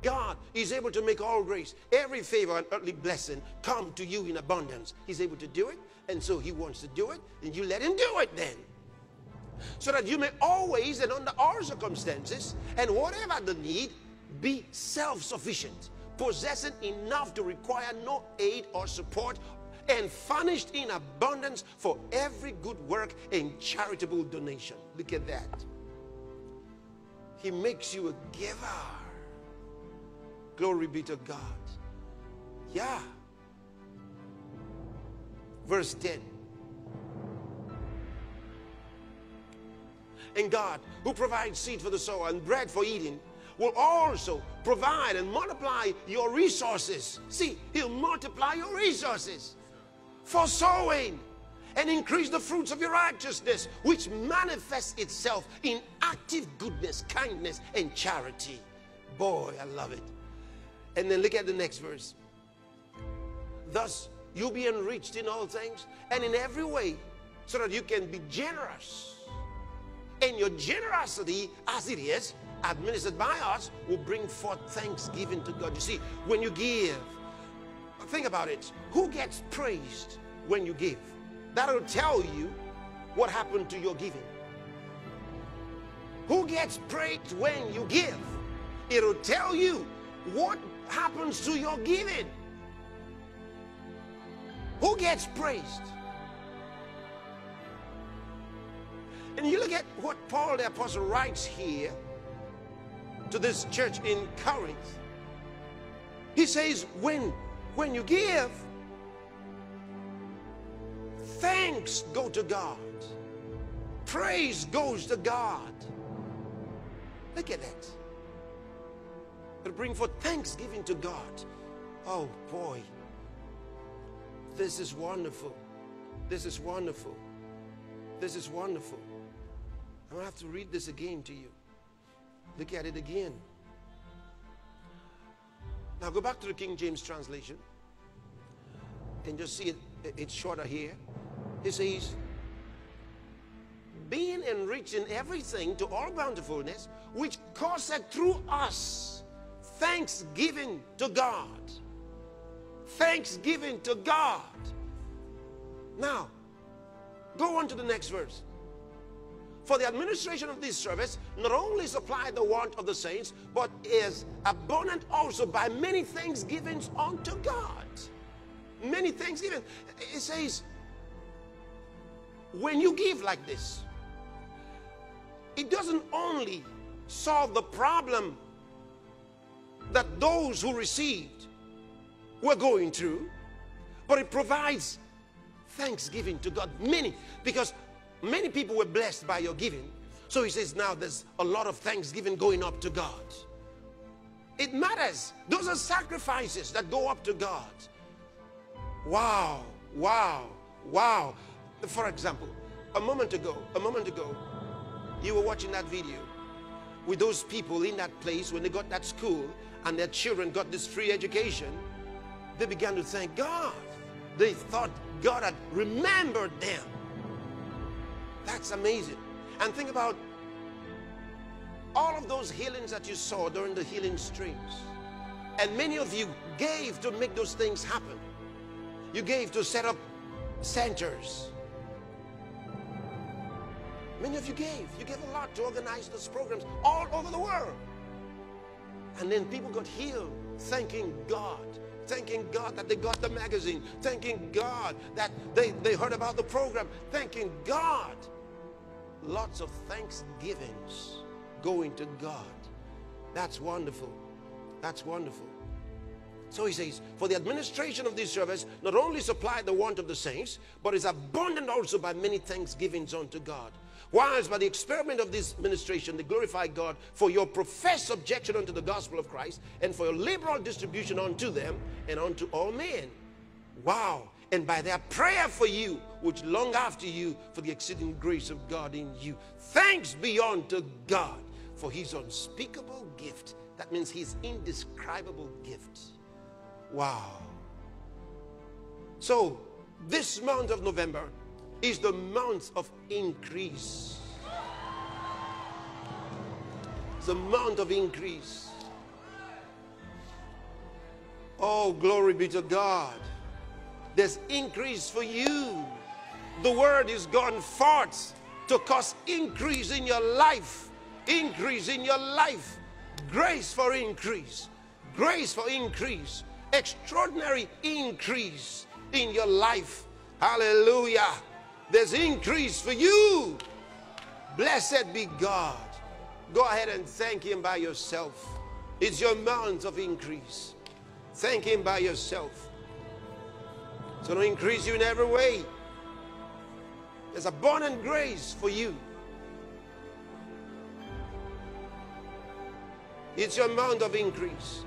God is able to make all grace, every favor and earthly blessing come to you in abundance. He's able to do it, and so he wants to do it, and you let him do it then. So that you may always and under all circumstances and whatever the need, be self-sufficient, possessing enough to require no aid or support, and furnished in abundance for every good work and charitable donation. Look at that. He makes you a giver. Glory be to God. Yeah. Verse 10. And God, who provides seed for the sower and bread for eating, will also provide and multiply your resources. See, he'll multiply your resources for sowing and increase the fruits of your righteousness, which manifests itself in active goodness, kindness, and charity. Boy, I love it. And then look at the next verse. Thus, you'll be enriched in all things and in every way, so that you can be generous. And your generosity, as it is, administered by us, will bring forth thanksgiving to God. You see, when you give, think about it. Who gets praised when you give? That'll tell you what happened to your giving. Who gets praised when you give? It'll tell you what happens to your giving. Who gets praised? And you look at what Paul the Apostle writes here to this church in Corinth. He says, when you give, thanks go to God. Praise goes to God. Look at that. It'll bring forth thanksgiving to God. Oh boy. This is wonderful. This is wonderful. This is wonderful. I'm going to have to read this again to you. Look at it again. Now go back to the King James translation and just see it. It's shorter here. It says, being enriched in everything to all bountifulness, which causeth through us thanksgiving to God. Thanksgiving to God. Now, go on to the next verse. For the administration of this service not only supply the want of the saints, but is abundant also by many thanksgivings unto God. Many thanksgivings. It says, when you give like this, it doesn't only solve the problem that those who received were going through, but it provides thanksgiving to God. Many, because many people were blessed by your giving. So he says now there's a lot of thanksgiving going up to God. It matters. Those are sacrifices that go up to God. Wow, wow, wow. For example, a moment ago, you were watching that video with those people in that place when they got that school and their children got this free education. They began to thank God. They thought God had remembered them. That's amazing. And think about all of those healings that you saw during the healing streams. And many of you gave to make those things happen. You gave to set up centers. Many of you gave. You gave a lot to organize those programs all over the world. And then people got healed, thanking God. Thanking God that they got the magazine. Thanking God that they heard about the program. Thanking God. Lots of thanksgivings going to God. That's wonderful. That's wonderful. So he says, for the administration of this service not only supply the want of the saints, but is abundant also by many thanksgivings unto God. Whilst by the experiment of this ministration they glorify God for your professed subjection unto the gospel of Christ, and for your liberal distribution unto them and unto all men. Wow. And by their prayer for you, which long after you for the exceeding grace of God in you. Thanks be unto God for his unspeakable gift. That means his indescribable gift. Wow. So this month of November is the month of increase. It's the month of increase. Oh, glory be to God. There's increase for you. The word is gone forth to cause increase in your life. Increase in your life. Grace for increase. Grace for increase. Extraordinary increase in your life. Hallelujah. There's increase for you. Blessed be God. Go ahead and thank him by yourself. It's your month of increase. Thank him by yourself. It's going to increase you in every way. There's abundant grace for you. It's your month of increase.